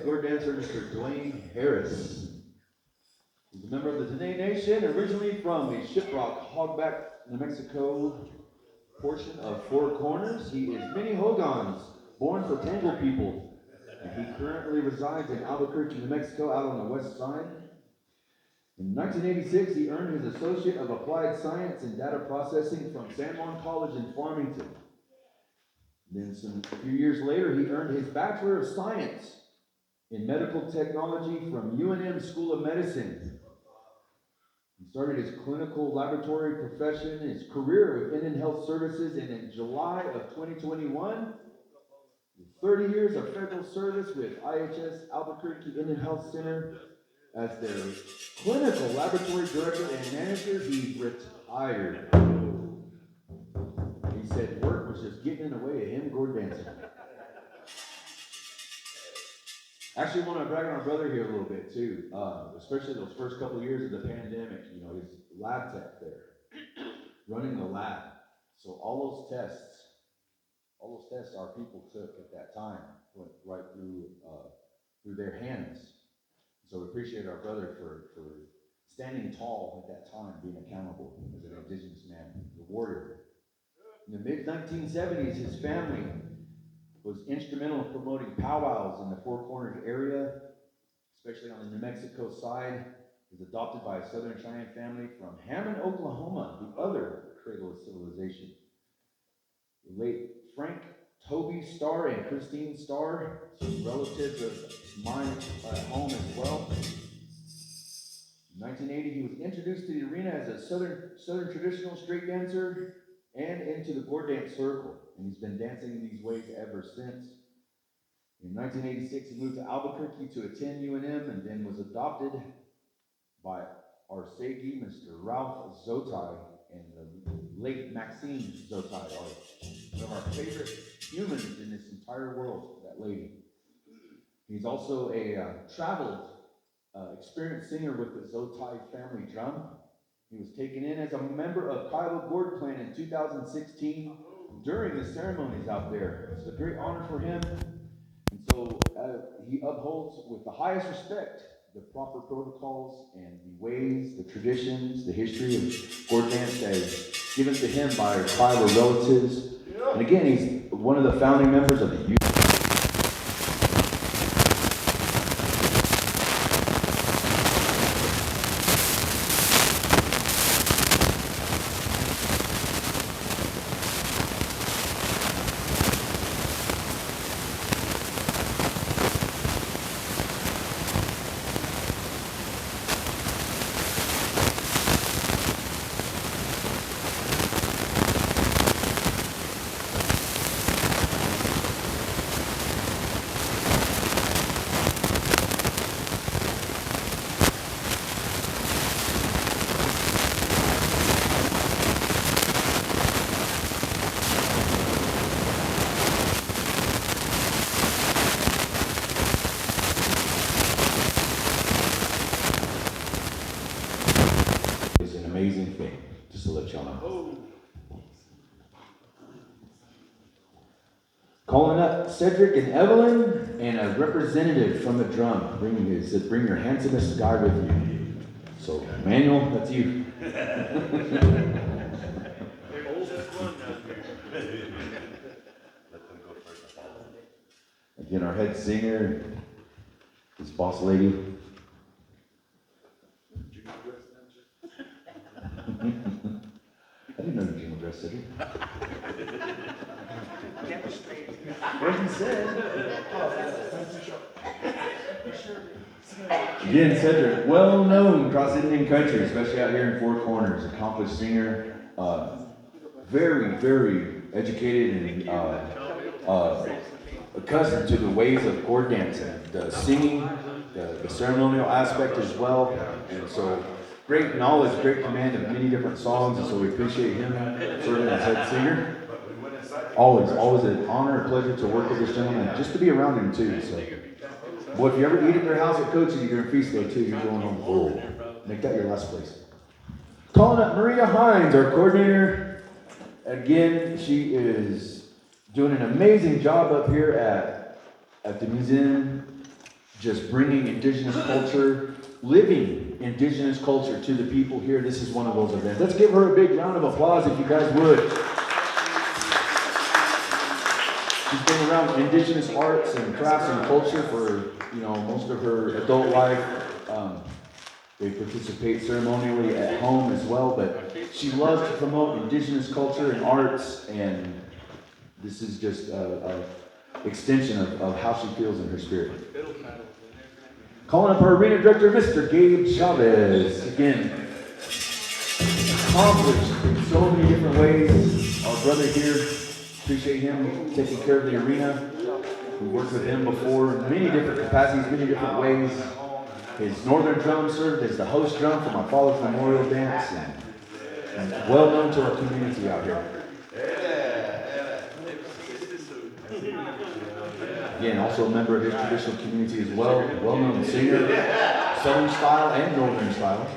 Gourd dancer Mr. Duane Harris. He's a member of the Dene Nation, originally from the Shiprock, Hogback, New Mexico portion of Four Corners. He is Minnie Hogan's, born for Tangle people, and he currently resides in Albuquerque, New Mexico, out on the west side. In 1986, he earned his Associate of Applied Science in Data Processing from San Juan College in Farmington. Then a few years later, he earned his Bachelor of Science in Medical Technology from UNM School of Medicine. He started his clinical laboratory profession, his career with Indian Health Services, and in July of 2021, 30 years of federal service with IHS Albuquerque Indian Health Center as their clinical laboratory director and manager. He's retired. He said work was just getting in the way of him gourd dancing. Actually, I want to brag on our brother here a little bit too, especially those first couple of years of the pandemic. You know, he's lab tech there, running the lab. So all those tests our people took at that time went right through their hands. So we appreciate our brother for standing tall at that time, being accountable as an indigenous man, the warrior. In the mid-1970s, his family was instrumental in promoting powwows in the Four Corners area, especially on the New Mexico side. He was adopted by a Southern Cheyenne family from Hammond, Oklahoma, the other cradle of civilization. The late Frank Toby Starr and Christine Starr, some relatives of mine at home as well. In 1980, he was introduced to the arena as a Southern traditional straight dancer and into the gourd dance circle, and he's been dancing in these ways ever since. In 1986, he moved to Albuquerque to attend UNM and then was adopted by our Segi, Mr. Ralph Zotai, and the late Maxine Zotai, one of our favorite humans in this entire world, that lady. He's also a traveled, experienced singer with the Zotai family drum. He was taken in as a member of Kiowa Gourd Clan in 2016 during the ceremonies out there. It's a great honor for him. And so he upholds with the highest respect the proper protocols and the ways, the traditions, the history of gourd dance as given to him by Kiowa relatives. And again, he's one of the founding members of the youth. Amazing thing, just to let y'all know. Calling up Cedric and Evelyn and a representative from the drum. Bring your handsomest guy with you. So, Manuel, that's you. Again, our head singer, his boss lady. I didn't know you were jingle dress, Cedric. What he said. Again, Cedric, well known across Indian country, especially out here in Four Corners, accomplished singer, very, very educated and accustomed to the ways of gourd dancing, the singing, the ceremonial aspect as well, and so great knowledge, great command of many different songs, and so we appreciate him serving as head singer. Always an honor and pleasure to work with this gentleman, just to be around him too. So, boy, if you ever eat at their house at Coach's during feast day too, you're going home full. Make that your last place. Calling up Maria Hines, our coordinator. Again, she is doing an amazing job up here at the museum, just bringing indigenous culture, living indigenous culture to the people here. This is one of those events. Let's give her a big round of applause if you guys would. She's been around indigenous arts and crafts and culture for, most of her adult life. They participate ceremonially at home as well, but she loves to promote indigenous culture and arts, and this is just an extension of how she feels in her spirit. Calling up our arena director, Mr. Gabe Chavez. Again, accomplished in so many different ways. Our brother here, appreciate him taking care of the arena. We worked with him before in many different capacities, many different ways. His northern drum served as the host drum for my father's memorial dance, and well known to our community out here. Again, also a member of his traditional community as well, well-known singer, Southern style and Northern style.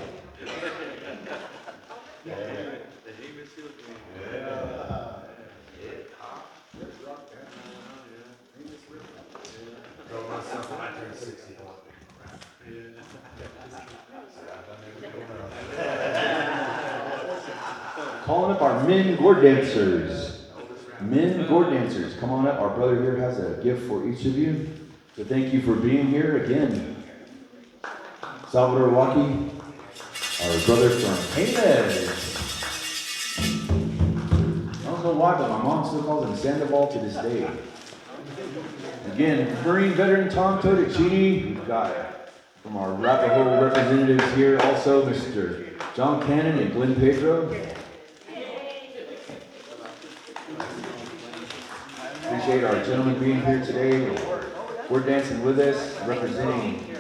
Calling up our men Gourd dancers. Men Gourd dancers, come on up. Our brother here has a gift for each of you. So thank you for being here again. Salvador Waki, our brother from Haines. I don't know why, but my mom still calls him Sandoval to this day. Again, Marine veteran Tom Todicini. We've got from our Arapaho representatives here also, Mr. John Cannon and Glenn Pedro. Appreciate our gentlemen being here today. We're dancing with us, representing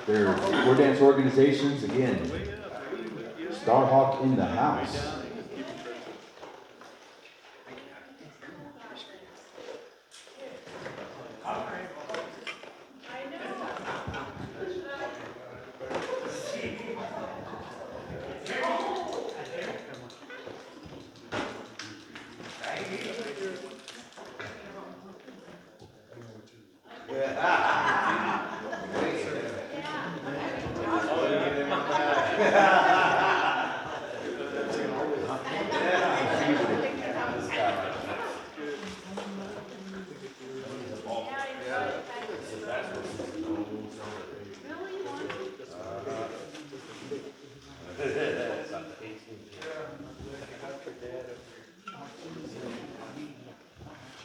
their War Dance organizations. Again, Starhawk in the house.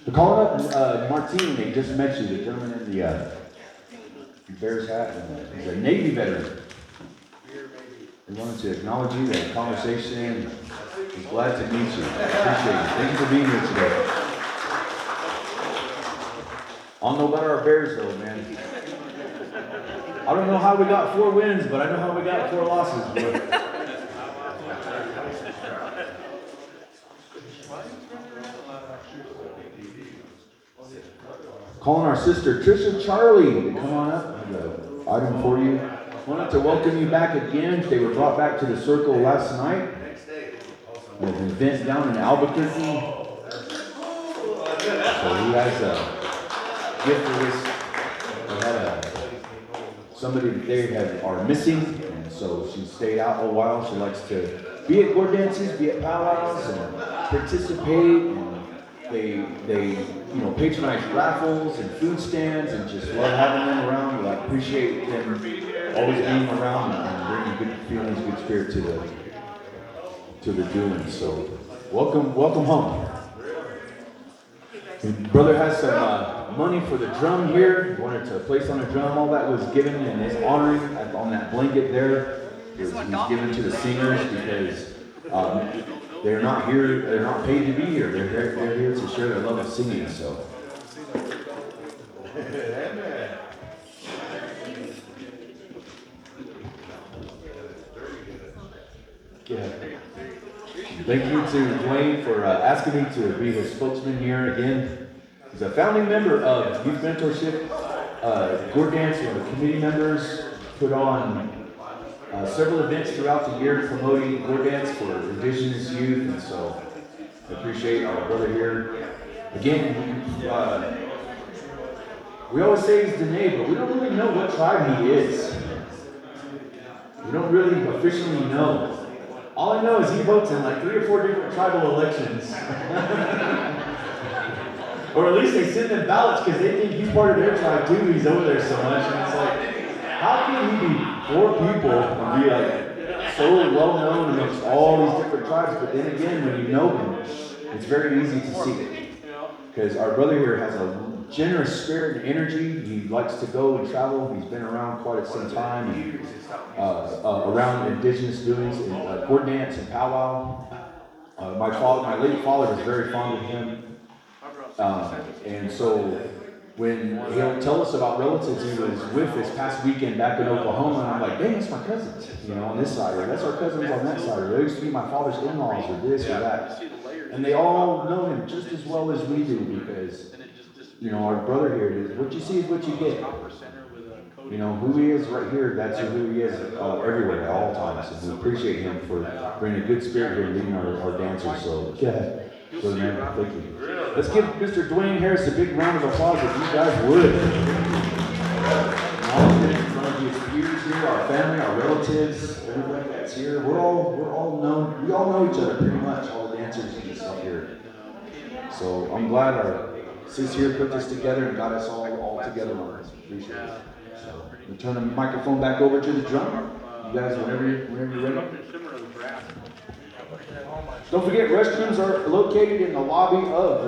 We're calling up Martin, they just met you, the gentleman in the Bears hat, and he's a Navy veteran. We wanted to acknowledge you, that conversation. He's glad to meet you. Appreciate it. Thank you for being here today. I don't know about our Bears though, man. I don't know how we got 4 wins, but I know how we got 4 losses. But calling our sister Trisha Charlie to come on up. I have an item for you. I wanted to welcome you back again. They were brought back to the circle last night. At an event down in Albuquerque. So he has a gift for this. They had somebody that they are missing, and so she stayed out a while. She likes to be at Gourd dances, be at powwows, and participate. And they patronize raffles and food stands, and just love having them around. We appreciate them always being around and bringing good feelings, good spirit to the doing. So welcome home. Your brother has some money for the drum here. He wanted to place on a drum. All that was given in his honoring on that blanket there. It was given to the singers because they're not here. They're not paid to be here. They're here to share their love of singing. So. Yeah. Thank you to Duane for asking me to be his spokesman here again. He's a founding member of Youth Mentorship, Gourd Dance, one of the committee members, put on several events throughout the year promoting Gourd Dance for indigenous youth, and so I appreciate our brother here. Again, We always say he's Dene, but we don't really know what tribe he is. We don't really officially know. All I know is he votes in like 3 or 4 different tribal elections. Or at least they send them ballots because they think he's part of their tribe too. He's over there so much. And it's like, how can he be 4 people and be like so well known amongst all these different tribes? But then again, when you know him, it's very easy to see it. Because our brother here has a generous spirit and energy. He likes to go and travel. He's been around quite some time, around indigenous doings, Gourd dance and powwow. My late father was very fond of him. And so when he'll tell us about relatives he was with this past weekend back in Oklahoma, and I'm like, dang, that's my cousins, on this side, or that's our cousins on that side, or they used to be my father's in-laws, or this or that. And they all know him just as well as we do, because, our brother here is, what you see is what you get. Who he is right here, that's who he is everywhere at all times. And we appreciate him for bringing a good spirit here and leading our dancers. So, yeah, brother man, thank you. Let's give Mr. Duane Harris a big round of applause if you guys would. All of his peers here, our family, our relatives, everybody that's here, we all know each other pretty much, all the dancers and stuff here. So I'm glad our sis here put this together and got us all together on this. Appreciate it. So we'll turn the microphone back over to the drummer. You guys, whenever you're ready. Don't forget, restrooms are located in the lobby of